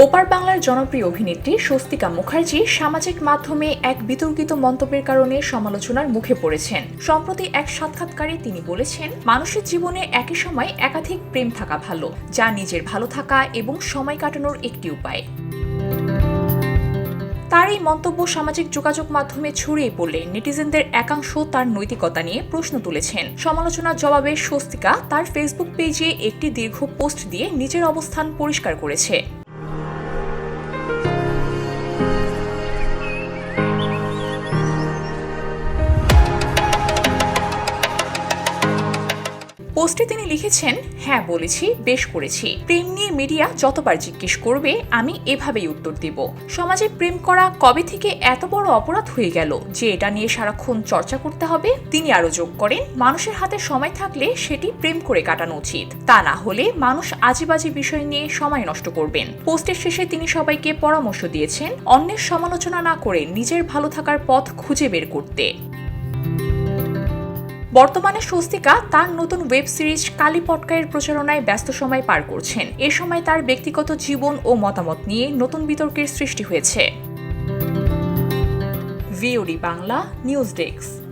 ওপার বাংলার জনপ্রিয় অভিনেত্রী স্বস্তিকা মুখার্জি সামাজিক মাধ্যমে এক বিতর্কিত মন্তব্যের কারণে সমালোচনার মুখে পড়েছেন। সম্প্রতি এক সাক্ষাৎকারে তিনি বলেছেন, মানুষের জীবনে একই সময় একাধিক প্রেম থাকা ভালো, যা নিজের ভালো থাকা এবং সময় কাটানোর একটি উপায়। তার এই মন্তব্য সামাজিক যোগাযোগ মাধ্যমে ছড়িয়ে পড়লে নেটিজেনদের একাংশ তার নৈতিকতা নিয়ে প্রশ্ন তুলেছেন। সমালোচনার জবাবে স্বস্তিকা তার ফেসবুক পেজে একটি দীর্ঘ পোস্ট দিয়ে নিজের অবস্থান পরিষ্কার করেছে। পোস্টে তিনি লিখেছেন, হ্যাঁ বলেছি, বেশ করেছি। প্রেম নিয়ে মিডিয়া যতবার জিজ্ঞেস করবে আমি এভাবেই উত্তর দেব। সমাজে প্রেম করা কবে থেকে এত বড় অপরাধ হয়ে গেল যে এটা নিয়ে সারাক্ষণ চর্চা করতে হবে? তিনি আরো যোগ করেন, মানুষের হাতে সময় থাকলে সেটি প্রেম করে কাটানো উচিত, তা না হলে মানুষ আজেবাজে বিষয় নিয়ে সময় নষ্ট করবেন। পোস্টের শেষে তিনি সবাইকে পরামর্শ দিয়েছেন অন্যের সমালোচনা না করে নিজের ভালো থাকার পথ খুঁজে বের করতে। বর্তমানে স্বস্তিকা তার নতুন ওয়েব সিরিজ কালী পটকায়ের প্রচারণায় ব্যস্ত সময় পার করছেন। এ সময় তার ব্যক্তিগত জীবন ও মতামত নিয়ে নতুন বিতর্কের সৃষ্টি হয়েছে। VOD Bangla news desk.